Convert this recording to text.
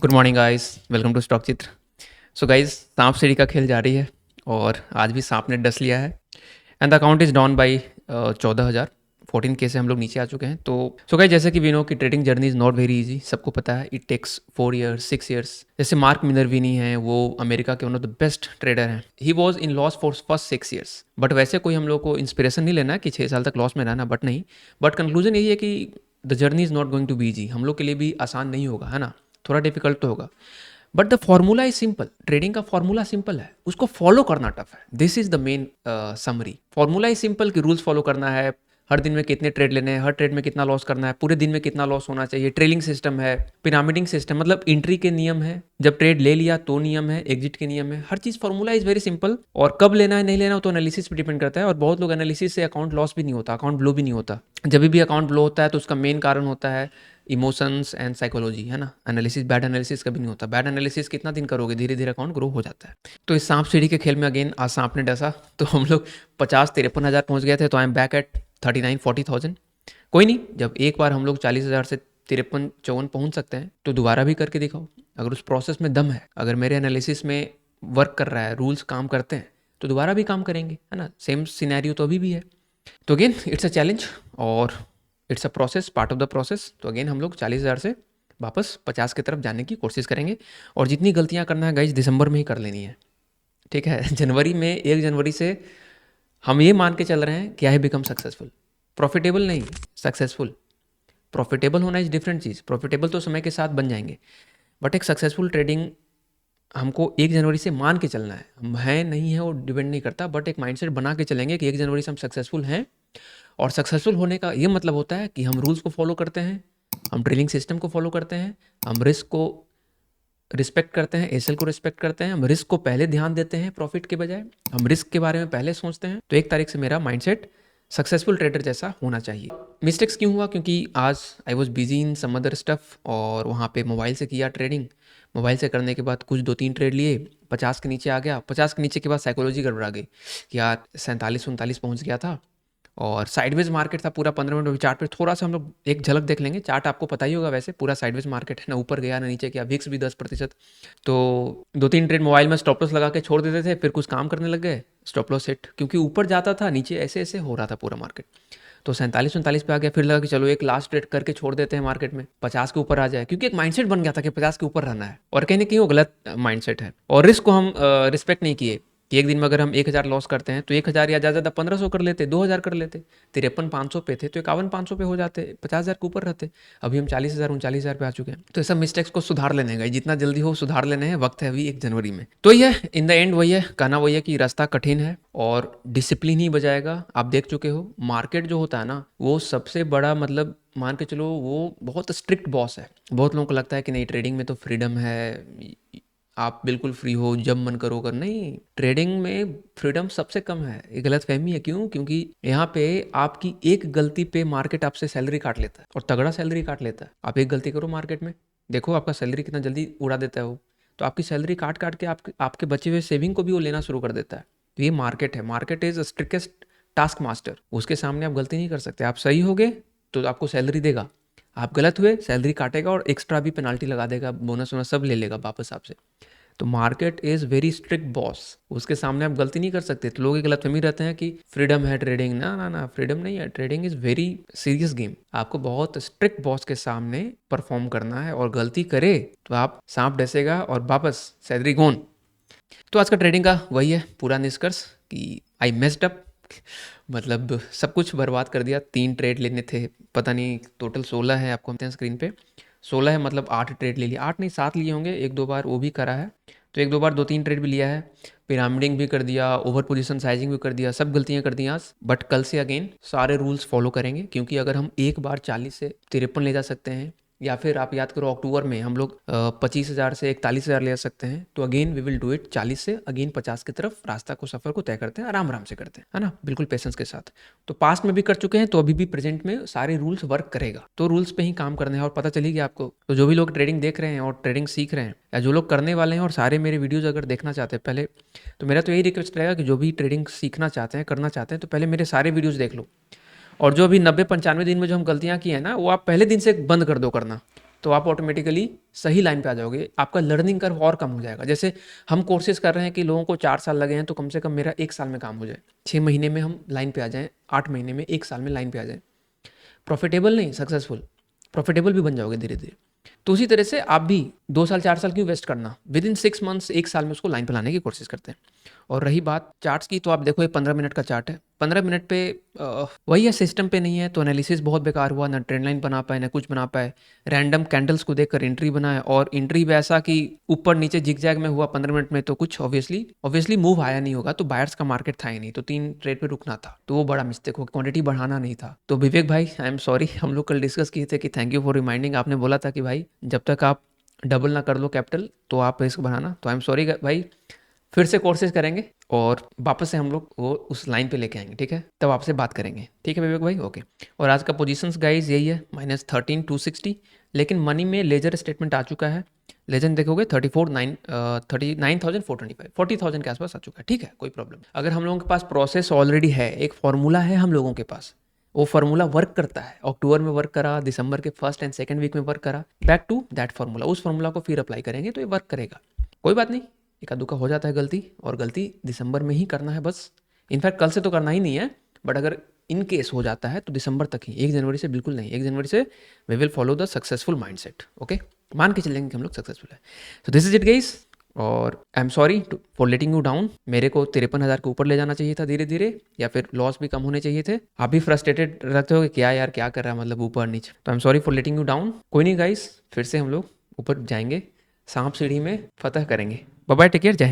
Good morning guys, welcome to stock Chitra. So guys, सांप सीढ़ी का खेल जारी है और आज भी सांप ने डस लिया है and the account is down by 14,000 14K से हम लोग नीचे आ चुके हैं। तो सो गाइस, जैसे कि वी नो कि trading journey is not very easy, सबको पता है। It takes 4 years 6 years। जैसे मार्क मिनर्विनी हैं, वो अमेरिका के one of the best trader हैं। He was in loss for first 6 years। But वैसे कोई हम लोग को इंस्पिरेशन नहीं लेना है कि 6 साल तक लॉस में रहना, बट नहीं। बट कंक्लूजन यही है कि the journey is not going to be easy. हम लोग के लिए भी आसान नहीं होगा, है ना, थोड़ा डिफिकल्ट तो होगा। But the formula is simple. Trading का फॉर्मूला सिंपल है, उसको फॉलो करना टफ है। This is the main summary. Formula is simple कि रूल्स फॉलो करना है, हर दिन में कितने ट्रेड लेने हैं, हर ट्रेड में कितना लॉस करना है, पूरे दिन में कितना लॉस होना चाहिए। ट्रेलिंग सिस्टम है, पिरामिडिंग सिस्टम, मतलब एंट्री के नियम है, जब ट्रेड ले लिया तो नियम है, एग्जिट के नियम है। हर चीज़ फॉर्मूला इज वेरी सिंपल। और कब लेना है नहीं लेना तो एनालिसिस पे डिपेंड करता है। और बहुत लोग एनालिसिस से अकाउंट लॉस भी नहीं होता, अकाउंट ब्लो भी नहीं होता। जब भी अकाउंट ब्लो होता है तो उसका मेन कारण होता है इमोशंस एंड साइकोलॉजी, है ना। एनालिसिस, बैड एनालिसिस कभी नहीं होता। बैड एनालिसिस कितना दिन करोगे, धीरे धीरे अकाउंट ग्रो हो जाता है। तो इस सांप सीढ़ी के खेल में अगेन आज सांप ने डसा, तो हम लोग 50-53 हज़ार पहुंच गए थे। तो आई एम बैक एट 39-40,000। कोई नहीं, जब एक बार हम लोग 40,000 से 53-54 पहुंच सकते हैं तो दोबारा भी करके दिखाओ। अगर उस प्रोसेस में दम है, अगर मेरे एनालिसिस में वर्क कर रहा है, रूल्स काम करते हैं, तो दोबारा भी काम करेंगे, है ना। सेम सिनेरियो तो अभी भी है। तो अगेन इट्स अ चैलेंज और it's a process, part of the process. तो अगेन हम लोग 40,000 से वापस 50 की तरफ जाने की कोशिश करेंगे। और जितनी गलतियां करना है गाइज, दिसंबर में ही कर लेनी है, ठीक है। जनवरी में, 1 जनवरी से हम ये मान के चल रहे हैं कि आई बिकम सक्सेसफुल। प्रॉफिटेबल नहीं, सक्सेसफुल। प्रॉफिटेबल होना इज डिफरेंट चीज़। प्रॉफिटेबल तो समय के साथ बन जाएंगे, बट एक सक्सेसफुल ट्रेडिंग हमको 1 जनवरी से मान के चलना है। हम हैं नहीं है वो डिपेंड नहीं करता, बट एक माइंडसेट बना के चलेंगे कि 1 जनवरी से हम सक्सेसफुल हैं। और सक्सेसफुल होने का ये मतलब होता है कि हम रूल्स को फॉलो करते हैं, हम ट्रेडिंग सिस्टम को फॉलो करते हैं, हम रिस्क को रिस्पेक्ट करते हैं, एसएल को रिस्पेक्ट करते हैं, हम रिस्क को पहले ध्यान देते हैं प्रॉफिट के बजाय, हम रिस्क के बारे में पहले सोचते हैं। तो 1 तारीख से मेरा माइंडसेट सक्सेसफुल ट्रेडर जैसा होना चाहिए। मिस्टेक्स क्यों हुआ? क्योंकि आज I was busy in some other stuff और वहाँ पे मोबाइल से किया ट्रेडिंग। मोबाइल से करने के बाद कुछ 2-3 ट्रेड लिए, 50 के नीचे आ गया। 50 के नीचे के बाद साइकोलॉजी गड़बड़ा गई कि यार 47-39 पहुँच गया था और साइडवेज मार्केट था पूरा। 15 मिनट चार्ट पे थोड़ा सा हम लोग एक झलक देख लेंगे। चार्ट आपको पता ही होगा, वैसे पूरा साइडवेज मार्केट है, ना ऊपर गया ना नीचे गया, विक्स भी 10%। तो 2-3 ट्रेड मोबाइल में स्टॉप लॉस लगा के छोड़ देते थे, फिर कुछ काम करने लग गए, स्टॉप लॉस सेट, क्योंकि ऊपर जाता था नीचे ऐसे ऐसे हो रहा था पूरा मार्केट। तो 47-49 पे आ गया, फिर लगा कि चलो एक लास्ट ट्रेड करके छोड़ देते हैं मार्केट में, 50 के ऊपर आ जाए, क्योंकि एक माइंडसेट बन गया था कि 50 के ऊपर रहना है। और कहीं ना कहीं वो गलत माइंडसेट है। और रिस्क को हम रिस्पेक्ट नहीं किए कि एक दिन में अगर हम 1,000 लॉस करते हैं तो 1,000 या ज़्यादा 1,500 कर लेते, 2,000 कर लेते। 53-500 पे थे तो 51-500 पे हो जाते, 50,000 के ऊपर रहते। अभी हम 40,000-39,000 पे आ चुके हैं। तो ये सब मिस्टेक्स को सुधार लेने गए, जितना जल्दी हो सुधार लेने हैं। वक्त है अभी 1 जनवरी में। तो ये इन द एंड वही है, कहना वही है कि रास्ता कठिन है और डिसिप्लिन ही बजाएगा। आप देख चुके हो मार्केट जो होता है ना, वो सबसे बड़ा, मतलब मान के चलो वो बहुत स्ट्रिक्ट बॉस है। बहुत लोगों को लगता है कि नहीं ट्रेडिंग में तो फ्रीडम है, आप बिल्कुल फ्री हो, जब मन करो कर। नहीं, ट्रेडिंग में फ्रीडम सबसे कम है। ये गलत फहमी है। क्यों? क्योंकि यहाँ पे आपकी एक गलती पे मार्केट आपसे सैलरी काट लेता है, और तगड़ा सैलरी काट लेता है। आप एक गलती करो मार्केट में, देखो आपका सैलरी कितना जल्दी उड़ा देता है वो। तो आपकी सैलरी काट काट के आपके बचे हुए सेविंग को भी वो लेना शुरू कर देता है। तो ये मार्केट है, market is strictest task master. उसके सामने आप गलती नहीं कर सकते। आप सही हो गए तो आपको सैलरी देगा, आप गलत हुए सैलरी काटेगा और एक्स्ट्रा भी पेनाल्टी लगा देगा, बोनस वोनस सब ले लेगा वापस आपसे। तो market is very strict boss, उसके सामने आप गलती नहीं कर सकते। तो लोग गलतफहमी रहते हैं कि फ्रीडम है ट्रेडिंग। ना ना ना, फ्रीडम नहीं है। Trading is very serious game. आपको बहुत स्ट्रिक्ट बॉस के सामने परफॉर्म करना है, और गलती करे तो आप सांप डसेगा और वापस सैलरी गोन। तो आज का ट्रेडिंग का वही है पूरा निष्कर्ष कि आई मेस्ड अप, मतलब सब कुछ बर्बाद कर दिया। 3 ट्रेड लेने थे, पता नहीं टोटल 16 है, आपको हमते हैं स्क्रीन पे 16 है, मतलब 8 ट्रेड ले लिया। 8 नहीं 7 लिए होंगे, 1-2 बार वो भी करा है। तो 1-2 बार 2-3 ट्रेड भी लिया है, पिरामिडिंग भी कर दिया, ओवर पोजीशन साइजिंग भी कर दिया, सब गलतियां कर दी आज। बट कल से अगेन सारे रूल्स फॉलो करेंगे, क्योंकि अगर हम एक बार 40 से 53 ले जा सकते हैं, या फिर आप याद करो अक्टूबर में हम लोग 25,000 से 41,000 ले सकते हैं, तो again we will do it 40 से अगेन 50 की तरफ। रास्ता को, सफर को तय करते हैं, आराम आराम से करते हैं, है ना, बिल्कुल पेशेंस के साथ। तो पास्ट में भी कर चुके हैं, तो अभी भी प्रेजेंट में सारे रूल्स वर्क करेगा। तो रूल्स पे ही काम करना है, और पता चली गया आपको। तो जो भी लोग ट्रेडिंग देख रहे हैं और ट्रेडिंग सीख रहे हैं, या जो लोग करने वाले हैं और सारे मेरे वीडियोज़ अगर देखना चाहते हैं पहले, तो मेरा तो यही रिक्वेस्ट रहेगा कि जो भी ट्रेडिंग सीखना चाहते हैं, करना चाहते हैं, तो पहले मेरे सारे वीडियोज़ देख लो। और जो अभी 90-95 दिन में जो हम गलतियाँ की हैं ना, वो आप पहले दिन से बंद कर दो करना। तो आप ऑटोमेटिकली सही लाइन पे आ जाओगे, आपका लर्निंग कर्व और कम हो जाएगा। जैसे हम कोर्सेज कर रहे हैं कि लोगों को 4 साल लगे हैं, तो कम से कम मेरा 1 साल में काम हो जाए, 6 महीने में हम लाइन पे आ जाएँ, 8 महीने में, 1 साल में लाइन पे आ जाएँ। प्रॉफिटेबल नहीं, सक्सेसफुल, प्रॉफिटेबल भी बन जाओगे धीरे-धीरे। तो उसी तरह से आप भी 2 साल 4 साल क्यों वेस्ट करना, विद इन 6 मंथ्स 1 साल में उसको लाइन पे लाने की कोशिश करते हैं। और रही बात चार्ट्स की, तो आप देखो ये 15 मिनट का चार्ट है, 15 मिनट पे वही है, सिस्टम पे नहीं है तो एनालिसिस बहुत बेकार हुआ, ना ट्रेंड लाइन बना पाए ना कुछ बना पाए, रैंडम कैंडल्स को देखकर एंट्री बनाए और एंट्री भी ऐसा कि ऊपर नीचे जिगजैग में हुआ 15 मिनट में, तो कुछ ऑब्वियसली मूव आया नहीं होगा, तो बायर्स का मार्केट था ही नहीं, तो 3 ट्रेड पे रुकना था, तो वो बड़ा मिस्टेक हो, क्वांटिटी बढ़ाना नहीं था। तो विवेक भाई आई एम सॉरी, हम लोग कल डिस्कस किए थे कि थैंक यू फॉर रिमाइंडिंग, आपने बोला था कि भाई जब तक आप डबल ना कर लो कैपिटल तो आप रिस्क बनाना, तो आई एम सॉरी भाई, फिर से कोर्सेज करेंगे और वापस से हम लोग वो उस लाइन पे लेके आएंगे, ठीक है, तब आपसे बात करेंगे, ठीक है विवेक भाई, ओके। और आज का पोजीशंस गाइज यही है, -13,260, लेकिन मनी में लेजर स्टेटमेंट आ चुका है, लेजर देखोगे 39,425, 40,000 के आसपास आ चुका है, ठीक है, कोई प्रॉब्लम। अगर हम लोगों के पास प्रोसेस ऑलरेडी है, एक फॉर्मूला है हम लोगों के पास, वो फार्मूला वर्क करता है, अक्टूबर में वर्क करा, दिसंबर के फर्स्ट एंड सेकंड वीक में वर्क करा, बैक टू दैट फार्मूला, उस फार्मूला को फिर अप्लाई करेंगे तो ये वर्क करेगा, कोई बात नहीं, एक आध का हो जाता है गलती, और गलती दिसंबर में ही करना है बस, इनफैक्ट कल से तो करना ही नहीं है, बट अगर इन केस हो जाता है तो दिसंबर तक ही, 1 जनवरी से बिल्कुल नहीं, 1 जनवरी से we will follow the successful mindset, okay, मान के चलेंगे कि हम लोग सक्सेसफुल है। So this is it guys, और I am sorry for letting you down, मेरे को 53,000 के ऊपर ले जाना चाहिए था धीरे धीरे, या फिर लॉस भी कम होने चाहिए थे। आप भी फ्रस्ट्रेटेड रहते हो कि क्या यार क्या कर रहा है, मतलब ऊपर नीचे, तो आई am sorry for letting you down. कोई नहीं गाइस, फिर से हम लोग ऊपर जाएंगे, सांप सीढ़ी में फतह करेंगे। बाय बाय, टेक केयर, जय हिंद।